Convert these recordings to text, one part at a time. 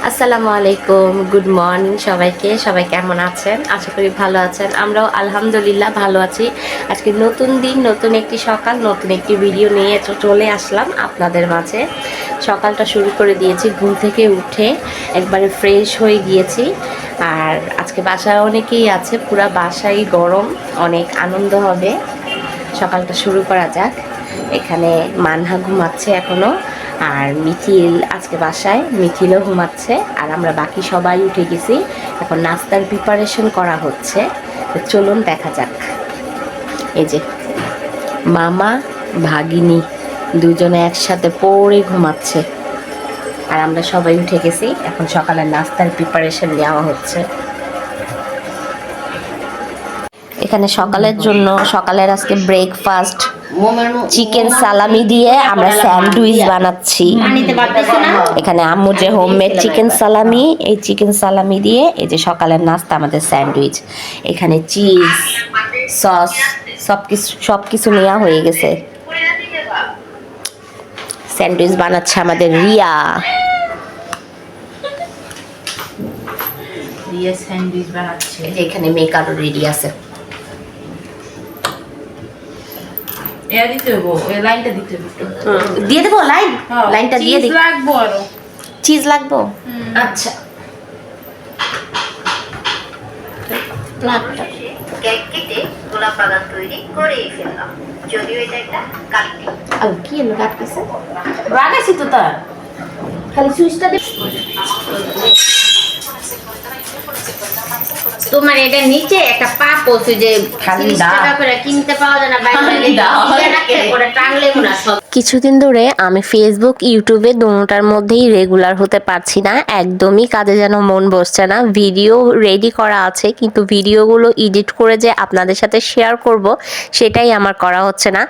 আসসালামু আলাইকুম, good morning সবাইকে। সবাই কেমন আছেন? আশা করি ভালো আছেন। আমরাও আলহামদুলিল্লাহ ভালো আছি। আজকে নতুন দিন, নতুন একটি সকাল, নতুন একটি ভিডিও নিয়ে চলে আসলাম আপনাদের মাঝে। সকালটা শুরু করে দিয়েছি, ঘুম থেকে উঠে একবারে ফ্রেশ হয়ে গিয়েছি। আর আজকে বাসায় অনেকেই আছে, পুরা বাসায় গরম, অনেক আনন্দ হবে। সকালটা শুরু করা যাক। এখানে মানহা ঘুমাচ্ছে এখনও, আর মিথিল আজকে বাসায়, মিথিলও ঘুমাচ্ছে, আর আমরা বাকি সবাই উঠে গেছি। এখন নাস্তার প্রিপারেশন করা হচ্ছে, তো চলুন দেখা যাক। এই যে মামা ভাগিনী দুজনে একসাথে পড়ে ঘুমাচ্ছে, আর আমরা সবাই উঠে গেছি। এখন সকালের নাস্তার প্রিপারেশন নেওয়া হচ্ছে। এখানে সকালের জন্য সকালের আজকে ব্রেকফাস্ট চিকেন সালামি দিয়ে আমরা স্যান্ডউইচ বানাচ্ছি। এখানে আম্মু যে হোমমেড চিকেন সালামি, এই চিকেন সালামি দিয়ে এই যে সকালের নাস্তা আমাদের স্যান্ডউইচ। এখানে চিজ, সস সব কিছু নেওয়া হয়ে গেছে। স্যান্ডউইচ বানাচ্ছে আমাদের রিয়া। স্যান্ডউইচ বানাচ্ছে। এখানে মেক আরো রেডি আছে। দিয়ে দেবো লাইনটা দিয়ে দিই। চিজ লাগবো, আচ্ছা। কেক কেটে গোলাপ বাগান তৈরি করেই ফেললাম, যদিও এটা একটা কালি। কি এলো কাটতেছে? রাগাইছি তো, তার খালি সুইচটা দে। তোমার এটা নিচে একটা পা পড়ছে যে 30 টাকা করে কিনতে পাওয়া যায় না, বাইরে টানলে না সব। কিছুদিন ধরে আমি ফেসবুক, ইউটিউবে দুটোটার মধ্যেই রেগুলার হতে পারছি না। একদমই কাজে যেন মন বসছে না। ভিডিও রেডি করা আছে, কিন্তু ভিডিওগুলো এডিট করে যে আপনাদের সাথে শেয়ার করব, সেটাই আমার করা হচ্ছে না।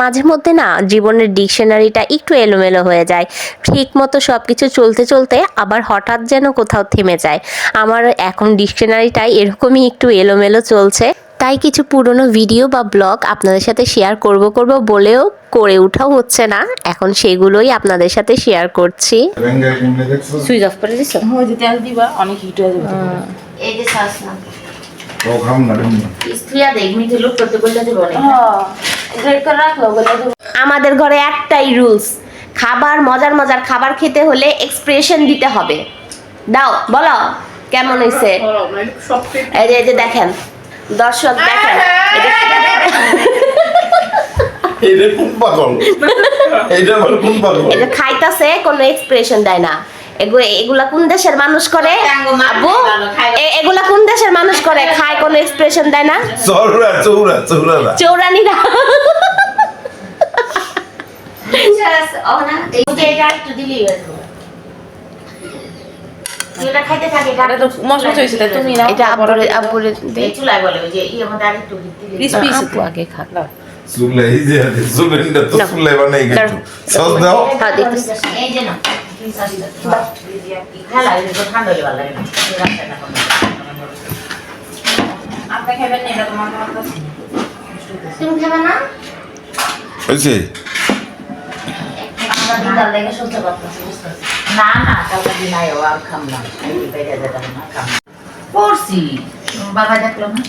মাঝে মধ্যে না জীবনের ডিকশনারিটা একটু এলোমেলো হয়ে যায়। ঠিক মতো সব কিছু চলতে চলতে আবার হঠাৎ যেন কোথাও থেমে যায়। আমার এখন ডিকশনারিটাই এরকমই একটু এলোমেলো চলছে। তাই কিছু পুরনো ভিডিও বা ব্লগ আপনাদের সাথে শেয়ার করব বলেও করে উঠাও হচ্ছে না। এখন সেগুলোই আপনাদের সাথে শেয়ার করছি। সুইচ অফ করে দিছো? ওই যে তেল দিবা, অনেক হিট হয়ে যাবে। এই যে সস না ও খাম না ইস্ত্রিয়া দেখ, মিঠে লোক করতে বললে দেব না। হ্যাঁ, গ্রেট করে রাখলো বলে দেব। আমাদের ঘরে একটাই রুলস, খাবার, মজার মজার খাবার খেতে হলে এক্সপ্রেশন দিতে হবে। দাও, বলো কেমন হয়েছে। এই যে দেখেন দর্শক, দেখেন এটা খাইতাছে, কোনো এক্সপ্রেশন দেয় না। এগুলা কোন দেশের মানুষ করে আব্বু? এগুলা কোন দেশের মানুষ করে, খায় কোনো এক্সপ্রেশন দেয় না? চৌরানিরা। এটা খাইতে থাকে, এটা তো মশলা চইছে, তুমি না এটা আব্বুরে এই চুলায় বলে ওই যে এই আমাদের আরেকটু ক্রিসপি আপু আগে খা। সুলে এই যে সুলেনটা তো সুলে বানাই গেছে সস দাও। হ্যাঁ দিতেছি। এই যে না খালা এই যে ঠান্ডা হয়ে ভালো লাগে না। আপনি খাবেন না? এটা তোমার কথা তুমি খাবে না? হইছে আমরা দিদার লেগে সহ্য করতেছি, বুঝতেছি না না কালকে দিন আয় আর খাম না, এই বাইরে যেতাম না, খাম পড়ছি। বাবা দেখলো না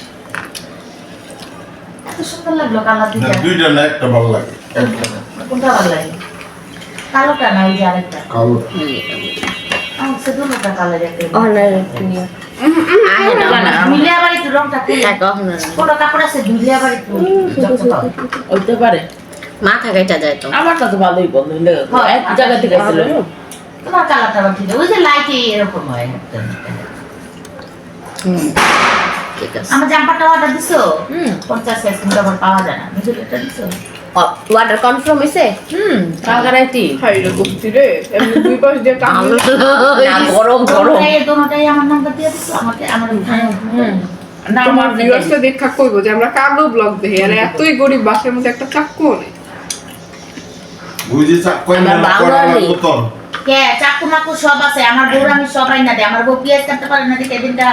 এত সুন্দর লাগলো কালার দিতে। দুইটা না একটা ভালো লাগে। কোনটা ভালো লাগে? কালোটা না ওই যে আরেকটা কালো আমার সে দুটোটা কালার একটা অনার নিয়ে আহে না মিলে আবার একটু রংটা কোন কোন কাপড় আছে ধুইলে আবার একটু চকচক হইতে পারে, মাথা কেটে যায় তো। আমারটা তো ভালোই বন্ধ এক জায়গা থেকে ছিল। তোমার কালারটা আবার ঠিক ওই যে লাইটে এরকম হয়। ঠিক আছে। আমার জাম্পারটা অর্ডার দিছো 50 সাইজ কিন্তু আবার পাওয়া যায় না, বুঝলে? এটা দিছো ওয়াটার কনফার্ম হইছে? কালকে রাইতে হাইরে বসতি রে, এমনি দুই পাশ দিয়ে টাঙানো। না, গরম গরম। এই দোনোটাই আমার নাম্বার দিয়ে দিছো আমাকে, আমার না আমার ভিউয়ার্সটা দেখা কইবো যে আমরা কালো ব্লগ দেখি, আর এতই গরিব বাসার মধ্যে একটা চাকু নেই। বুঝি চাক কই না করা লাগতো তো। কে চাকু মাকু সব আছে আমার বউ, আমি সবাই না দে। আমার বউ পিএস কাটতে পারে না দেখে দিনটা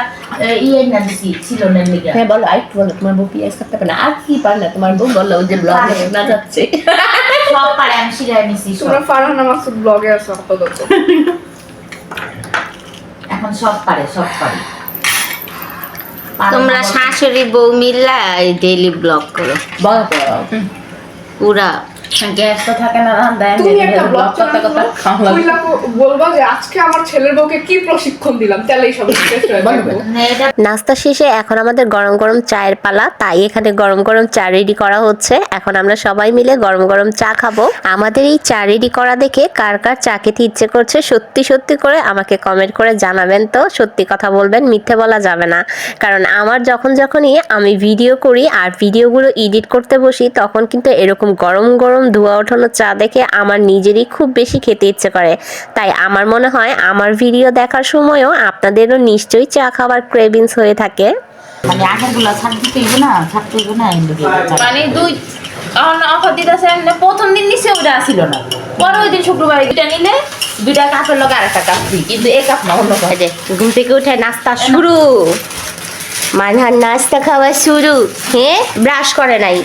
ইয়ে না দিছি ছিল না লিগা। হ্যাঁ বলো, আইট বলো, তোমার বউ পিএস করতে পারে না? আর কি পারে না তোমার বউ? বলো, ওই যে ব্লগে শোনা যাচ্ছে সব পারে, আমি শিখাই নিছি। তোমরা ফারহানা মাসুদ ব্লগে আছো আপাতত। এখন সব পারে পারে তোমরা শাশুড়ি বউ মিল্লা ডেইলি ব্লগ করো বল পুরা গ্যাস তো থাকে না রান্দায় তুমি একটা ব্লগ করতে করতে খাওয়া লাগে। বলবা যে আজকে আমার ছেলের বউকে কি প্রশিক্ষণ দিলাম, তাহলেই সব শেষ হয়ে যাবে। নাস্তা শেষে এখন আমাদের গরম গরম চায়ের পালা, তাই এখানে গরম গরম চা রেডি করা হচ্ছে। এখন আমরা সবাই মিলে গরম গরম চা খাবো। আমাদের এই চা রেডি করা দেখে কার কার চা খেতে ইচ্ছে করছে সত্যি সত্যি করে আমাকে কমেন্ট করে জানাবেন তো। সত্যি কথা বলবেন, মিথ্যে বলা যাবে না, কারণ আমার যখনই আমি ভিডিও করি আর ভিডিওগুলো এডিট করতে বসি তখন কিন্তু এরকম গরম গরম ধোয়া ওঠানো চা দেখে আমার নিজেরই খুব বেশি খেতে ইচ্ছে করে। তাই আমার মনে হয় আমার ভিডিও দেখার সময়ও আপনাদেরও নিশ্চয়ই চা খাবার ক্রেভিংস হয়ে থাকে। মানে আগেরগুলো ছাড়তে হইবে না মানে দুই অফার দিতেছে প্রথম দিন নিচে ওটা আসিল না, পরে ওই দিন শুক্রবার দুইটা নিলে 2টা কাপের লগে আরেকটা কাপ ফ্রি, কিন্তু এই কাপ না অন্য কাপ। এই যে ঘুম থেকে উঠে নাস্তা শুরু, মানহার নাস্তা খাওয়া শুরু। হ্যাঁ, ব্রাশ করে নাই,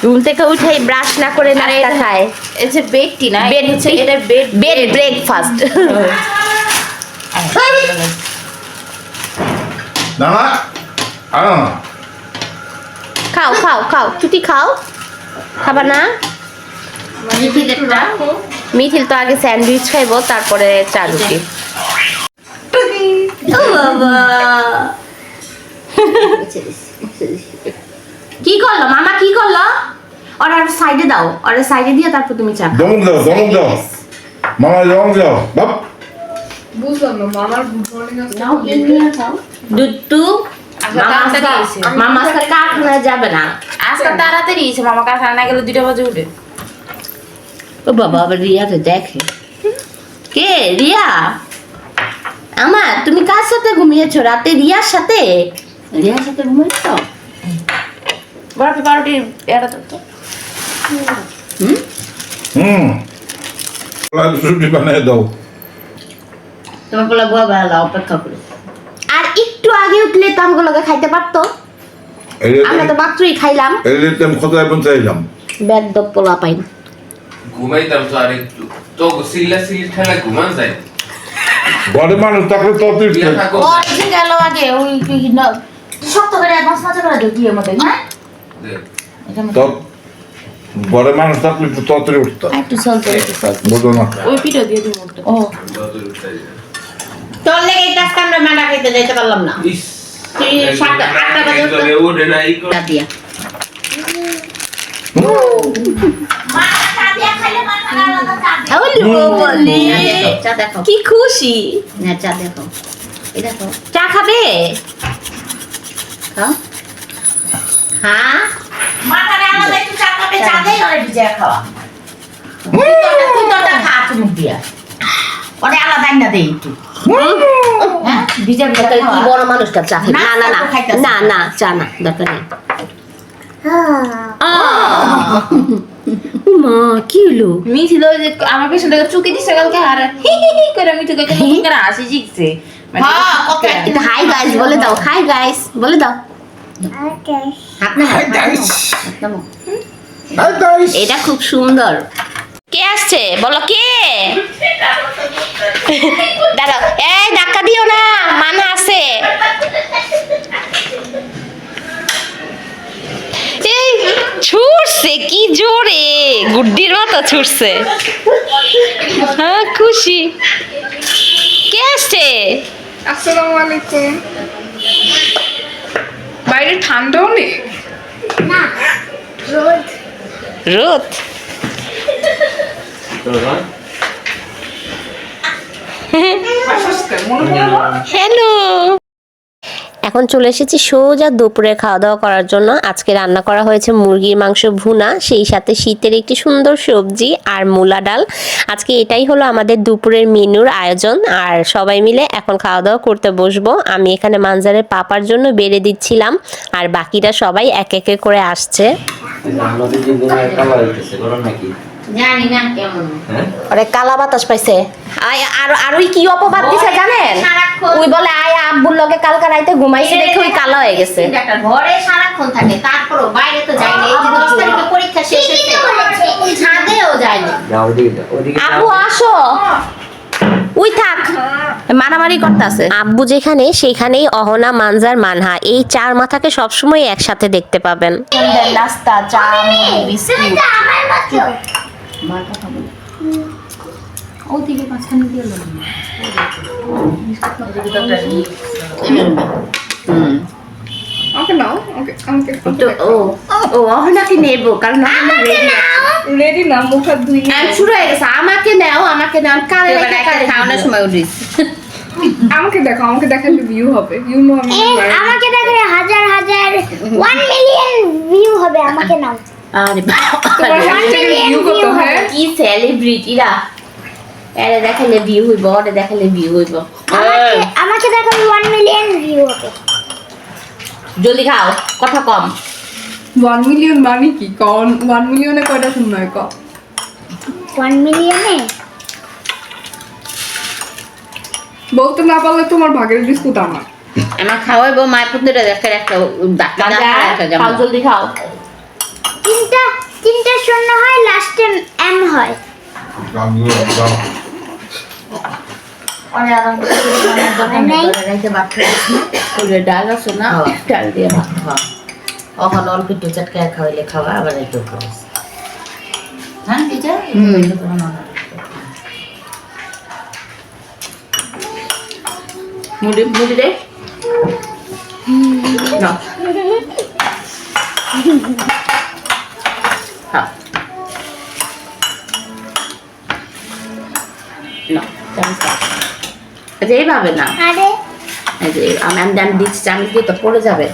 ঘুম থেকে উঠে ব্রাশ না করে নাস্তা খায়। এই যে বেড টি না, বেড হচ্ছে এটা বেড বেড ব্রেকফাস্ট। না না আর না খাও খাও খাও, ছুটি খাও, খাবা না? মিথিল তো আগে স্যান্ডউইচ খাইবো, তারপরে চা রুটি। ও বাবা, কি করলো মামা, কি করলো? ওরা সাইডে দাও, ওরা সাইডে দিয়ে তারপর তুমি চা খাও। দমক দাও মামা দমক দাও বাপ। বুঝলাম না, মামার গুড মর্নিং আছে। দুট্টু মামা আজকে কারখানায় যাবে না। আজকে তাড়াতাড়ি এসে মামা কারখানা না গেলে 2টা বাজে উঠে। ও বাবা, আবার রিয়া তো দেখে। কে রিয়া? আমার, তুমি কার সাথে ঘুমিয়েছো রাতে? রিয়ার সাথে? রিয়ার সাথে ঘুমিয়েছো? বরফি পাউরুটি এটা তো রুটি বানিয়ে দাও। তোমার বলে বুয়া বেলা অপেক্ষা করে। আর একটু আগে উঠলে তো আমগুলোকে খাইতে পারতো, আমরা তো মাত্রই খাইলাম। এই আমি কোথায় পৌঁছাইলাম? বেদ্য পোলা পাই না। ঘুমাইতাম তো আর একটু তো সিল্লা ঠেলা ঘুমান যায়। ঘরে মানুষ থাকলে তো তুই বিয়া থাকো ওর যে গেল আগে ওই শক্ত করে মাছ মাছ করে দিই দিয়ে মতে হ্যাঁ তো ঘরে মানুষ থাকলে একটু তাড়াতাড়ি উঠতো একটু চলতে একটু চলতে। বুঝো না ওই পিঠা দিয়ে দিই মোটটা। ও তোর লেগে এই কাজটা আমরা মেলা খাইতে যাইতে পারলাম না। ইস তুই 7-8টা বাজে উঠতো। ওঠে না ই করে। তা দিয়া। হ্যালো বলি। চা দেখো কি খুশি। না চা দেখো এই দেখো চা খাবে? খাও হ্যাঁ, মাথারে আলাদা একটু চা খাবে চা দেই আর ভিজে খাওয়া তুই তো খা তুমি দিয়া ওরে আলাদা না দেই একটু হ্যাঁ ভিজে ভিজে কি খাওয়া বড় মানুষটা চা খাবে? না না না খাইতাছে। না না, চা না, দরকার নেই। মা কি হলো? মিছিল ওই যে আমার পেছন থেকে চুকি দিছে কালকে আর হি হি হি করে মিঠু কাকে নতুন করে হাসি শিখছে। মানে হ্যাঁ কত কিন্তু হাই গাইস বলে দাও, হাই গাইস বলে দাও। আপনি হাই গাইস এটা খুব সুন্দর। কে আসছে বলো, কে? দাঁড়াও, এই ধাক্কা দিও না, মানা আছে। এই ছুটছে কি জোরে, গুড্ডির মতো ছুটছে। হ্যাঁ খুশি। কে আসছে? আসসালামু আলাইকুম। বাইরে ঠান্ডাও নেই। রোদ। হ্যালো, এখন চলে এসেছি সোজা দুপুরে খাওয়া দাওয়া করার জন্য। আজকে রান্না করা হয়েছে মুরগির মাংস ভুনা, সেই সাথে শীতের একটি সুন্দর সবজি আর মূলা ডাল। আজকে এটাই হলো আমাদের দুপুরের মেনুর আয়োজন, আর সবাই মিলে এখন খাওয়া দাওয়া করতে বসবো। আমি এখানে মানজারের পাপার জন্য বেড়ে দিচ্ছিলাম, আর বাকিরা সবাই এক এক করে আসছে। জানি না কেমন আরে কালা বাতাস পাইছে। আর ওই কি অপবাদ দিছে জানেন? ওই বলে আয় আব্বুর লগে কালকা রাইতে ঘুমাইছে দেখে ওই কালা হয়ে গেছে। একটা ঘরে সারাক্ষণ থাকে তারপরও বাইরে তো যায়নি। এই যে 10 তারিখে পরীক্ষা শেষ হয়েছে ছাদেও যায়নি। আব্বু আসো, উই থাক, মারামারি করতেছে। আব্বু যেখানে সেখানেই অহনা, মানজার, মানহা, এই চার মাথাকে সবসময় একসাথে দেখতে পাবেন। নাস্তা, চা, মুড়ি, বিস্কুট। মার কথা বলো। ওদিকে মাঝখানে দিয়ে এলো। ওকে নাও, ওকে আমাকে তো ও অহনাকে নেবো কারণ রেডি না, মুখ হাত ধুই শুরু হয়ে গেছে। আমাকে নাও কারে খাওয়ানোর সময় উঠিস। আমাকে দেখো, আমাকে দেখালে ভিউ হবে। ইউ নো আমি আমাকে দেখলে হাজার হাজার 1 মিলিয়ন ভিউ হবে। আমাকে নাও। আরে তোমার হ্যাশট্যাগের ভিউ কত? হ্যাঁ, কি সেলিব্রিটিরা এরে দেখালে ভিউ হইব, ওরে দেখালে ভিউ হইব। আমাকে দেখলে 1 মিলিয়ন ভিউ হবে। জলদি খাও, কথা কম। 1 মিলিয়ন মানে কি? কোন 1 মিলিয়নে কয়টা শূন্য হয়? 1 মিলিয়নে বলতে না পারলে তোমার ভাগের বিস্কুট আমার। আমার খাওয়াইবো মায়ের পুত্রটা দেখে একটা খাও, জলদি খাও। তিনটা শূন্য হয়, লাস্টে এম হয়। ডাল আছে না, ডাল দিয়ে ভাত খাওয়া। অখন অল্প একটু চটকায় খাওয়াইলে খাওয়া, আবার একটু খাওয়া। হ্যাঁ এটা মুড়ি মুড়ি দে না। হ্যাঁ না, এইভাবে না। আরে আমি দিচ্ছি, চামচ দিয়ে তো পড়ে যাবে।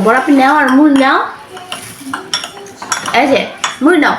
বরফ নাও আর মুড়ি নাও। এই যে মুড়ি নাও।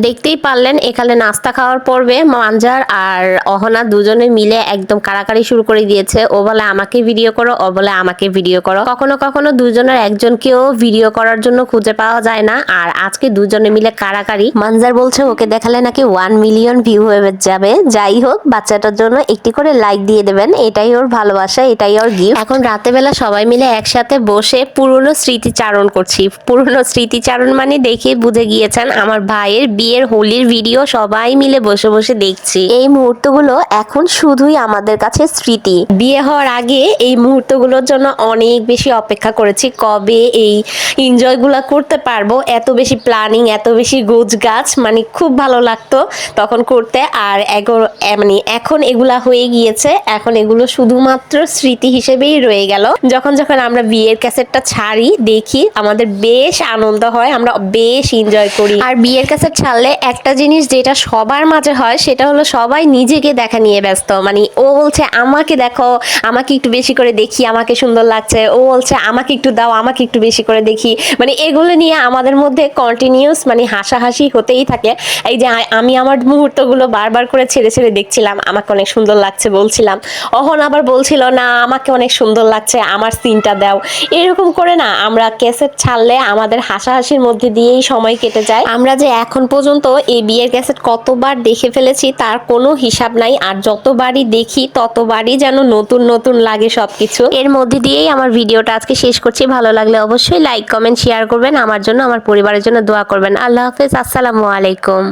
দেখতেই পারলেন এখানে নাস্তা খাওয়ার পর্বে মানজার আর অহনা দুজনে মিলে একদম কাড়াকাড়ি শুরু করে দিয়েছে। ও বলে আমাকে ভিডিও করো, ও বলে আমাকে ভিডিও করো। কখনো কখনো দুজনের একজনকেও ভিডিও করার জন্য খুঁজে পাওয়া যায় না, আর আজকে দুজনে মিলে কাড়াকাড়ি। মানজার বলছে ওকে দেখালে নাকি 1 মিলিয়ন ভিউ হয়ে যাবে। যাই হোক, বাচ্চাটার জন্য একটি করে লাইক দিয়ে দেবেন, এটাই ওর ভালোবাসা, এটাই ওর গিফট। এখন রাতেবেলা সবাই মিলে একসাথে বসে পুরনো স্মৃতিচারণ করছি। পুরনো স্মৃতিচারণ মানে দেখে বুঝে গিয়েছেন আমার ভাইয়ের বিয়ের হোলির ভিডিও সবাই মিলে বসে বসে দেখছি। এই মুহূর্তগুলো এখন শুধুই আমাদের কাছে স্মৃতি। বিয়ে হওয়ার আগে এই মুহূর্তগুলোর জন্য অনেক বেশি অপেক্ষা করেছি, কবে এই এনজয়গুলো করতে পারবো। এত বেশি প্ল্যানিং, এত বেশি গোছগাছ, মানে খুব ভালো লাগতো তখন করতে। আর মানে এখন এগুলা হয়ে গিয়েছে, এখন এগুলো শুধুমাত্র স্মৃতি হিসেবেই রয়ে গেল। যখন যখন আমরা বিয়ের ক্যাসেটটা ছাড়ি দেখি আমাদের বেশ আনন্দ হয়, আমরা বেশ এনজয় করি। আর বিয়ের ক্যাসেট ছাড়লে একটা জিনিস যেটা সবার মাঝে হয় সেটা হলো সবাই নিজেকে দেখা নিয়ে ব্যস্ত। মানে ও বলছে আমাকে দেখো, আমাকে একটু বেশি করে দেখি, আমাকে সুন্দর লাগছে। ও বলছে আমাকে একটু দাও, আমাকে একটু বেশি করে দেখি। মানে এগুলো নিয়ে আমাদের মধ্যে কন্টিনিউস মানে হাসাহাসি হতেই থাকে। এই যে আমি আমার মুহূর্তগুলো বারবার করে ছেড়ে ছেড়ে দেখছিলাম, আমাকে অনেক সুন্দর লাগছে বলছিলাম। অহন আবার বলছিল না আমাকে অনেক সুন্দর লাগছে, আমার সিনটা দাও। এরকম করে না আমরা ক্যাসেট ছাড়লে আমাদের হাসাহাসির মধ্যে দিয়েই সময় কেটে যায়। আমরা যে এখন পর্যন্ত এই বিয়ের ক্যাসেট কতবার দেখে ফেলেছি তার কোনো হিসাব নাই। আর যতবারই দেখি ততবারই যেন নতুন নতুন লাগে সবকিছু। এর মধ্যে দিয়েই আমার ভিডিওটা আজকে শেষ করছি। ভালো লাগলে অবশ্যই লাইক, কমেন্ট, শেয়ার করবেন। আমার জন্য, আমার পরিবারের জন্য দোয়া করবেন। আল্লাহ হাফেজ, আসসালামু আলাইকুম।